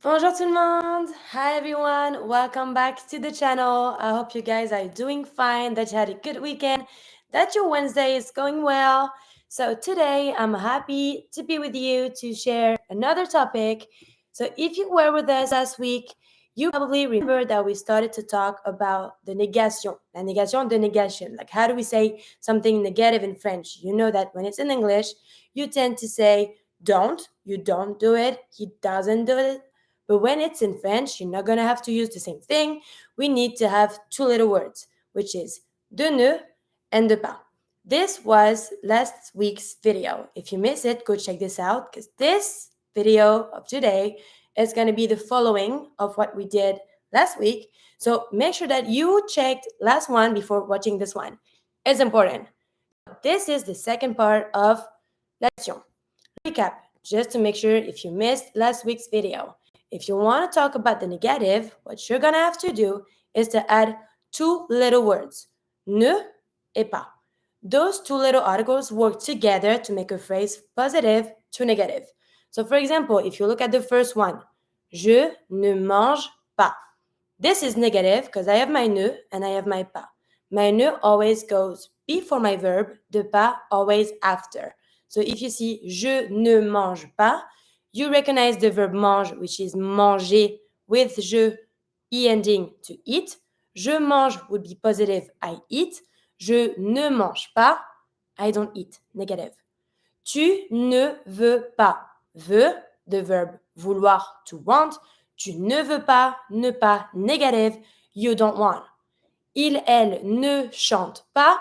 Bonjour tout le monde! Hi everyone! Welcome back to the channel. I hope you guys are doing fine, that you had a good weekend, that your Wednesday is going well. So today I'm happy to be with you to share another topic. So if you were with us last week, you probably remember that we started to talk about the négation. La négation de négation. Like how do we say something negative in French? You know that when it's in English, you tend to say don't, you don't do it, he doesn't do it. But when it's in French, you're not going to have to use the same thing. We need to have two little words, which is de ne and de pas. This was last week's video. If you miss it, go check this out because this video of today is going to be the following of what we did last week. So make sure that you checked last one before watching this one. It's important. This is the second part of leçon. Recap, just to make sure if you missed last week's video. If you want to talk about the negative, what you're going to have to do is to add two little words, ne et pas. Those two little articles work together to make a phrase positive to negative. So for example, if you look at the first one, je ne mange pas. This is negative because I have my ne and I have my pas. My ne always goes before my verb, de pas always after. So if you see je ne mange pas, you recognize the verb mange, which is manger, with je, e ending to eat. Je mange would be positive, I eat. Je ne mange pas, I don't eat, negative. Tu ne veux pas. Veux, the verb vouloir, to want. Tu ne veux pas, ne pas, negative, you don't want. Il, elle ne chante pas.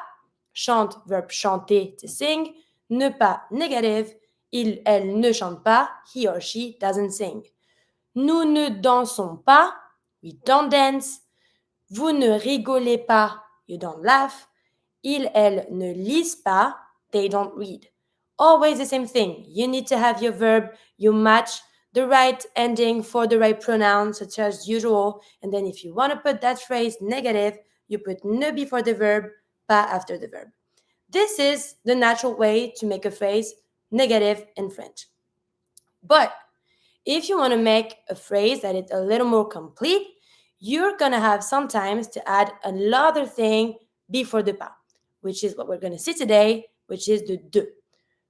Chante, verb chanter, to sing. Ne pas, negative. Il, elle ne chante pas. He or she doesn't sing. Nous ne dansons pas. We don't dance. Vous ne rigolez pas. You don't laugh. Ils, elles ne lisent pas. They don't read. Always the same thing. You need to have your verb. You match the right ending for the right pronoun, such as usual. And then if you want to put that phrase negative, you put ne before the verb, pas after the verb. This is the natural way to make a phrase negative in French. But if you want to make a phrase that is a little more complete, you're going to have sometimes to add another thing before the pas, which is what we're going to see today, which is the de.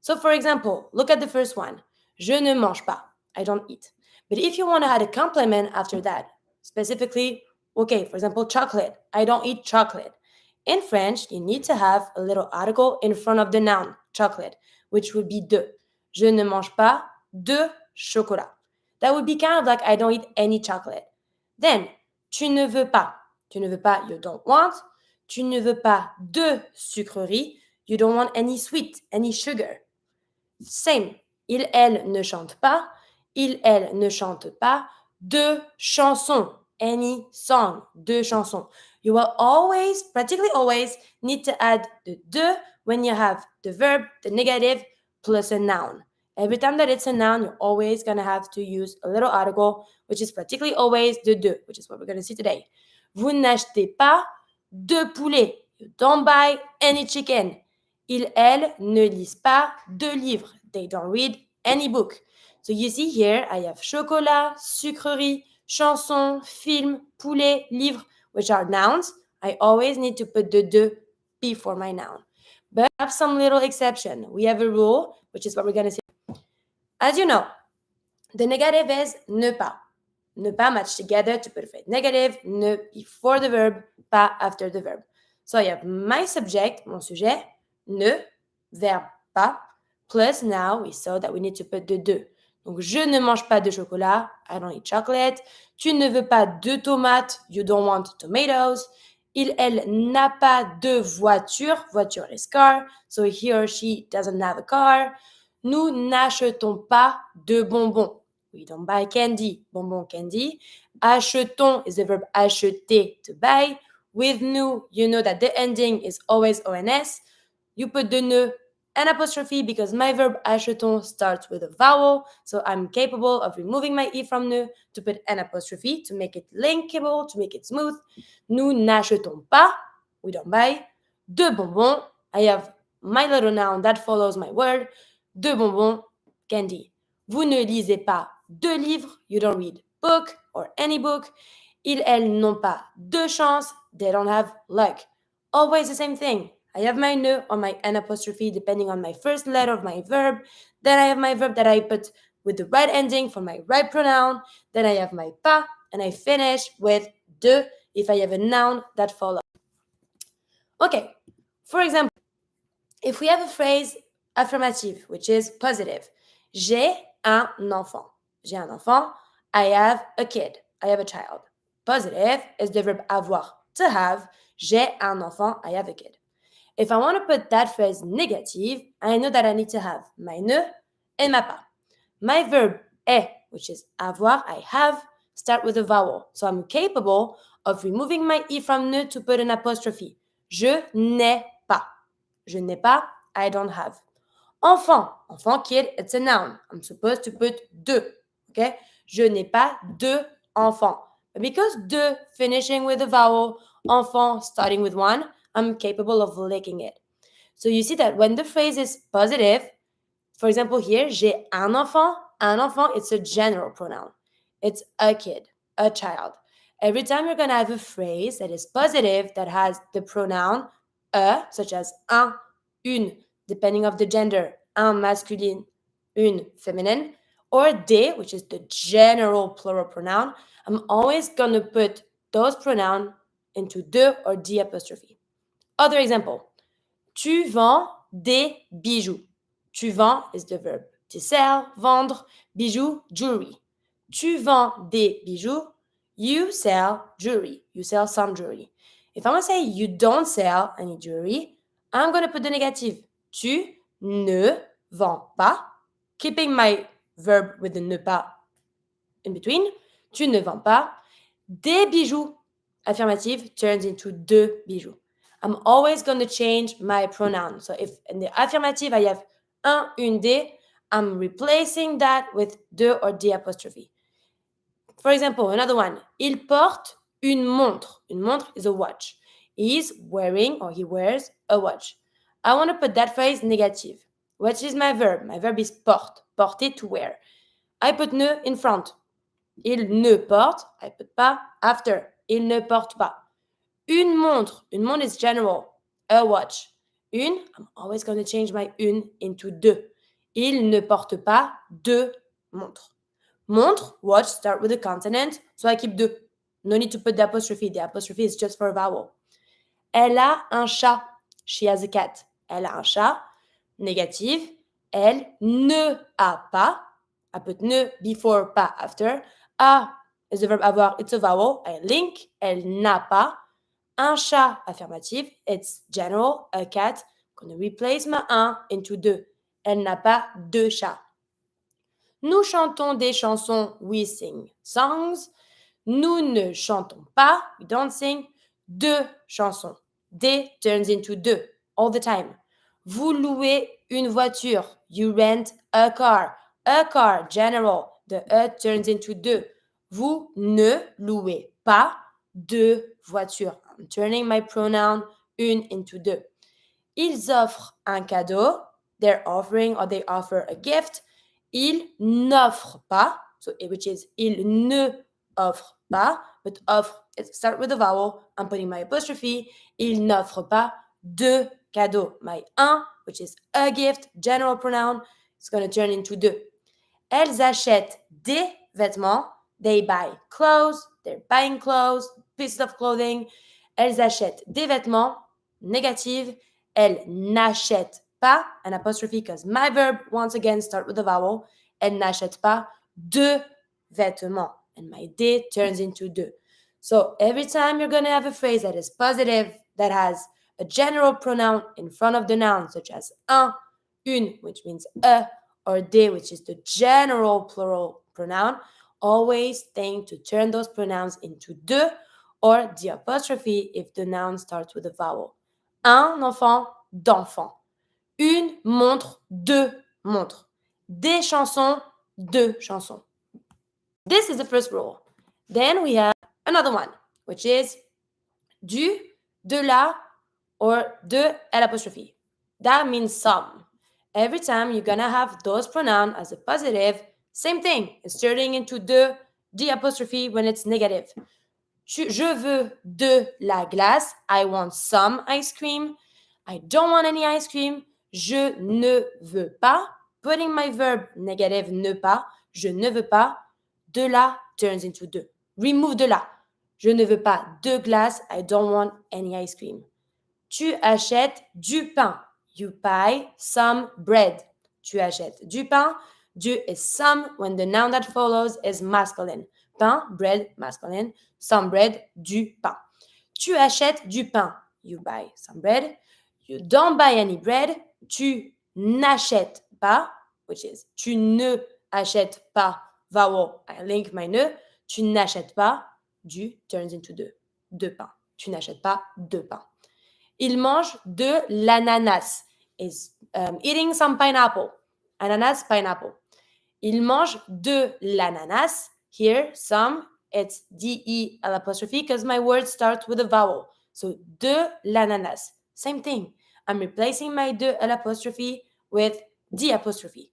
So for example, look at the first one. Je ne mange pas. I don't eat. But if you want to add a complement after that, specifically, okay, for example, chocolate. I don't eat chocolate. In French, you need to have a little article in front of the noun, chocolate, which would be de. Je ne mange pas de chocolat. That would be kind of like I don't eat any chocolate. Then, tu ne veux pas. Tu ne veux pas, you don't want. Tu ne veux pas de sucrerie. You don't want any sweet, any sugar. Same. Il, elle ne chante pas. Il, elle ne chante pas de chansons. Any song, de chansons. You will always, practically always, need to add the de when you have the verb, the negative, plus a noun. Every time that it's a noun, you're always going to have to use a little article, which is practically always the de, which is what we're going to see today. Vous n'achetez pas de poulet. You don't buy any chicken. Ils, elles ne lisent pas de livres. They don't read any book. So you see here, I have chocolat, sucrerie, chanson, film, poulet, livre, which are nouns. I always need to put the de before my noun. But I have some little exception. We have a rule, which is what we're going to see. As you know, the negative is ne pas. Ne pas match together to put a phrase. Negative, ne before the verb, pas after the verb. So I have my subject, mon sujet, ne, verbe pas, plus now we saw that we need to put the de. Donc, je ne mange pas de chocolat, I don't eat chocolate. Tu ne veux pas de tomates, you don't want tomatoes. Il, elle n'a pas de voiture, voiture is car, so he or she doesn't have a car. Nous n'achetons pas de bonbons. We don't buy candy, bonbon candy. Achetons is the verb acheter, to buy. With nous, you know that the ending is always ONS. You put the ne, an apostrophe, because my verb achetons starts with a vowel, so I'm capable of removing my e from ne to put an apostrophe to make it linkable, to make it smooth. Nous n'achetons pas, we don't buy, de bonbons. I have my little noun that follows my word, de bonbons, candy. Vous ne lisez pas de livres, you don't read book or any book. Ils, elles n'ont pas de chance. They don't have luck. Always the same thing. I have my ne or my n apostrophe depending on my first letter of my verb. Then I have my verb that I put with the right ending for my right pronoun. Then I have my pas, and I finish with de if I have a noun that follows. Okay, for example, if we have a phrase affirmative, which is positive, j'ai un enfant. J'ai un enfant. I have a kid. I have a child. Positive is the verb avoir, to have. J'ai un enfant. I have a kid. If I want to put that phrase negative, I know that I need to have my ne and my pas. My verb est, which is avoir, I have, start with a vowel. So I'm capable of removing my e from ne to put an apostrophe. Je n'ai pas. Je n'ai pas, I don't have. Enfant, enfant, kid, it's a noun. I'm supposed to put de, okay? Je n'ai pas de enfant. But because de finishing with a vowel, enfant starting with one, I'm capable of licking it. So you see that when the phrase is positive, for example here, j'ai un enfant, it's a general pronoun. It's a kid, a child. Every time you're going to have a phrase that is positive, that has the pronoun such as un, une, depending of the gender, un masculine, une feminine, or des, which is the general plural pronoun, I'm always going to put those pronouns into de or d apostrophe. Other example, tu vends des bijoux. Tu vends is the verb to sell, vendre, bijoux, jewelry. Tu vends des bijoux. You sell jewelry. You sell some jewelry. If I want to say you don't sell any jewelry, I'm going to put the negative. Tu ne vends pas. Keeping my verb with the ne pas in between. Tu ne vends pas des bijoux. Affirmative turns into de bijoux. I'm always going to change my pronoun. So if in the affirmative I have un, une, des, I'm replacing that with de or des apostrophe. For example, another one. Il porte une montre. Une montre is a watch. He's wearing or he wears a watch. I want to put that phrase negative. What is my verb? My verb is porte. Porter, to wear. I put ne in front. Il ne porte. I put pas after. Il ne porte pas. Une montre. Une montre is general. A watch. Une, I'm always going to change my une into de. Il ne porte pas de montre. Montre, watch, start with a consonant, so I keep de. No need to put the apostrophe. The apostrophe is just for a vowel. Elle a un chat. She has a cat. Elle a un chat. Négative. Elle ne a pas. I put ne before, pas after. A is the verb avoir. It's a vowel. I link. Elle n'a pas. Un chat, affirmative. It's general. A cat. I'm going to replace my un into de. Elle n'a pas de chat. Nous chantons des chansons. We sing songs. Nous ne chantons pas. We don't sing. De chansons. Des turns into de all the time. Vous louez une voiture. You rent a car. A car, general. The turns into de. Vous ne louez pas de voiture. I'm turning my pronoun une into de. Ils offrent un cadeau. They're offering or they offer a gift. Ils n'offrent pas, so which is ils ne offrent pas, but offre, start with a vowel. I'm putting my apostrophe. Ils n'offrent pas de cadeau. My un, which is a gift, general pronoun, it's going to turn into de. Elles achètent des vêtements. They buy clothes. They're buying clothes, pieces of clothing. Elles achètent des vêtements. Négative. Elles n'achètent pas, an apostrophe, because my verb, once again, start with a vowel. Elles n'achètent pas de vêtements. And my de turns into de. So every time you're going to have a phrase that is positive, that has a general pronoun in front of the noun, such as un, une, which means a, or des, which is the general plural pronoun, always think to turn those pronouns into de or the apostrophe if the noun starts with a vowel. Un enfant, d'enfant. Une montre, deux montres. Des chansons, deux chansons. This is the first rule. Then we have another one, which is du, de la, or de l'apostrophe. That means some. Every time you're going to have those pronouns as a positive, same thing. It's turning into de D apostrophe when it's negative. Je veux de la glace. I want some ice cream. I don't want any ice cream. Je ne veux pas. Putting my verb negative ne pas. Je ne veux pas. De la turns into de. Remove de la. Je ne veux pas de glace. I don't want any ice cream. Tu achètes du pain. You buy some bread. Tu achètes du pain. Du is some when the noun that follows is masculine. Pain, bread, masculine. Some bread, du pain. Tu achètes du pain. You buy some bread. You don't buy any bread. Tu n'achètes pas, which is tu ne achètes pas. Vowel, I link my ne. Tu n'achètes pas. Du turns into de. De pain. Tu n'achètes pas de pain. Il mange de l'ananas. Is eating some pineapple. Ananas, pineapple. Il mange de l'ananas. Here, some, it's D-E apostrophe because my word starts with a vowel. So, de l'ananas. Same thing. I'm replacing my de l'apostrophe with D apostrophe.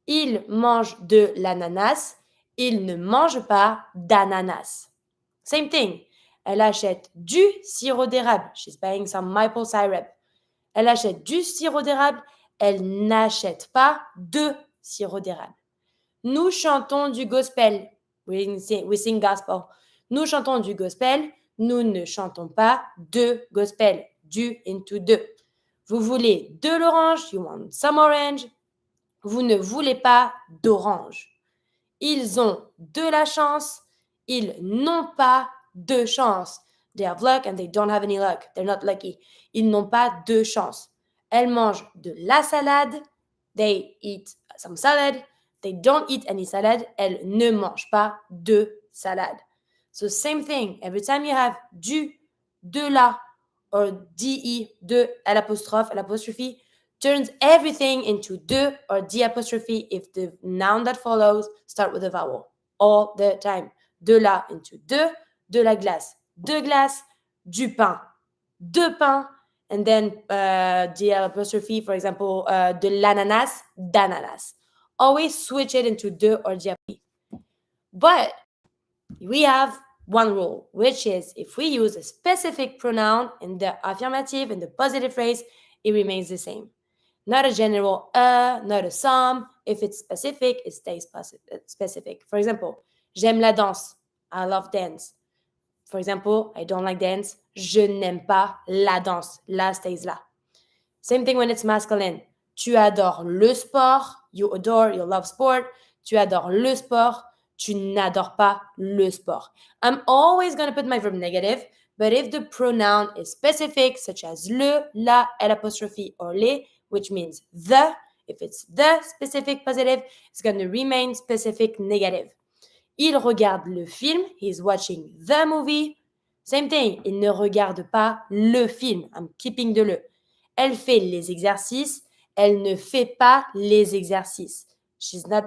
Il mange de l'ananas. Il ne mange pas d'ananas. Same thing. Elle achète du sirop d'érable. She's buying some maple syrup. Elle achète du sirop d'érable. Elle n'achète pas de sirop d'érable. Nous chantons du gospel. We sing gospel. Nous chantons du gospel. Nous ne chantons pas de gospel. Du into de. Vous voulez de l'orange. You want some orange. Vous ne voulez pas d'orange. Ils ont de la chance. Ils n'ont pas de chance. They have luck and they don't have any luck. They're not lucky. Ils n'ont pas de chance. Elles mangent de la salade. They eat some salad. They don't eat any salad. Elles ne mangent pas de salade. So same thing. Every time you have du, de la, or de, de, l'apostrophe, turns everything into de or d apostrophe if the noun that follows start with a vowel. All the time. De la into de la glace, du pain, de pain, and then the apostrophe, for example, de l'ananas, d'ananas. Always switch it into de or the apostrophe. But we have one rule, which is if we use a specific pronoun in the affirmative and the positive phrase, it remains the same. Not a general not a some. If it's specific, it stays specific. For example, j'aime la danse. I love dance. For example, I don't like dance. Je n'aime pas la danse. La stays là. Same thing when it's masculine. Tu adores le sport. You adore, you love sport. Tu adores le sport. Tu n'adores pas le sport. I'm always going to put my verb negative, but if the pronoun is specific, such as le, la, l'apostrophe, or les, which means the, if it's the specific positive, it's going to remain specific negative. Il regarde le film. He's watching the movie. Same thing. Il ne regarde pas le film. I'm keeping the le. Elle fait les exercices. Elle ne fait pas les exercices. She's not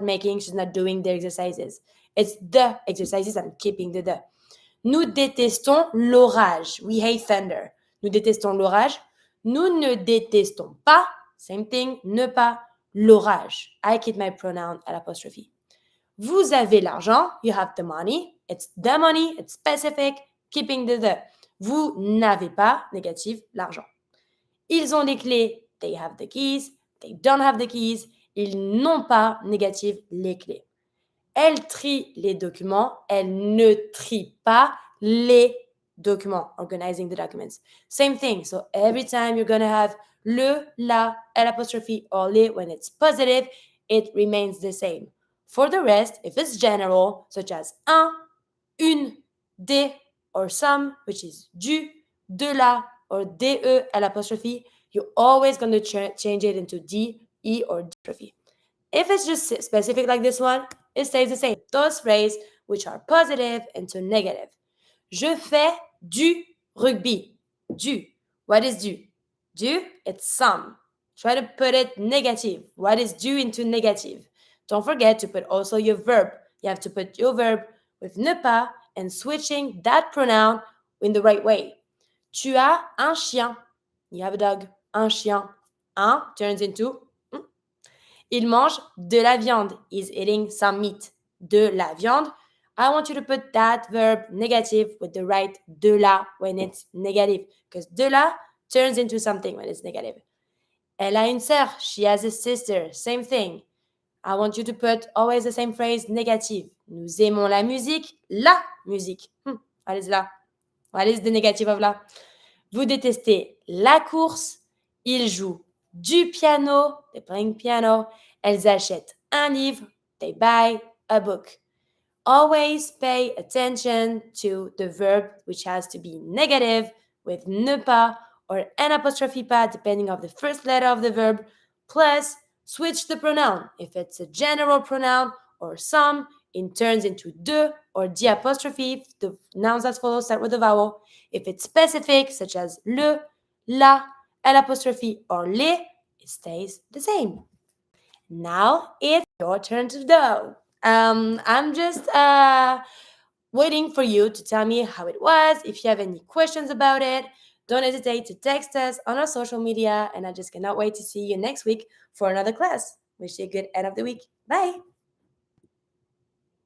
doing the exercises. It's the exercises. I'm keeping the. Nous détestons l'orage. We hate thunder. Nous détestons l'orage. Nous ne détestons pas, same thing, ne pas, l'orage. I keep my pronoun à l'apostrophe. Vous avez l'argent. You have the money. It's the money. It's specific. Keeping the. Vous n'avez pas, négatif, l'argent. Ils ont les clés. They have the keys. They don't have the keys. Ils n'ont pas, négatif, les clés. Elle trie les documents. Elle ne trie pas les documents. Organizing the documents. Same thing. So every time you're going to have le, la, l'apostrophe, or les, when it's positive, it remains the same. For the rest, if it's general, such as un, une, des, or some, which is du, de la, or de, l'apostrophe, you're always going to change it into d, e, or apostrophe. If it's just specific like this one, it stays the same. Those phrases which are positive into negative. Je fais du rugby. Du. What is du? Du, it's some. Try to put it negative. What is du into negative? Don't forget to put also your verb. You have to put your verb with ne pas and switching that pronoun in the right way. Tu as un chien. You have a dog. Un chien. Un turns into Il mange de la viande. He's eating some meat. De la viande. I want you to put that verb negative with the right de la when it's negative, because de la turns into something when it's negative. Elle a une sœur. She has a sister. Same thing. I want you to put always the same phrase négative. Nous aimons la musique. La musique. What is la? What is the negative of la? Vous détestez la course. Ils jouent du piano. They're playing piano. Elles achètent un livre. They buy a book. Always pay attention to the verb which has to be negative with ne pas or an apostrophe pas depending on the first letter of the verb, plus switch the pronoun. If it's a general pronoun or some, it turns into de or the apostrophe. The nouns that follow start with a vowel. If it's specific, such as le, la, an apostrophe, or les, it stays the same. Now it's your turn to go. I'm just waiting for you to tell me how it was. If you have any questions about it, don't hesitate to text us on our social media. And I just cannot wait to see you next week for another class. Wish you a good end of the week. Bye.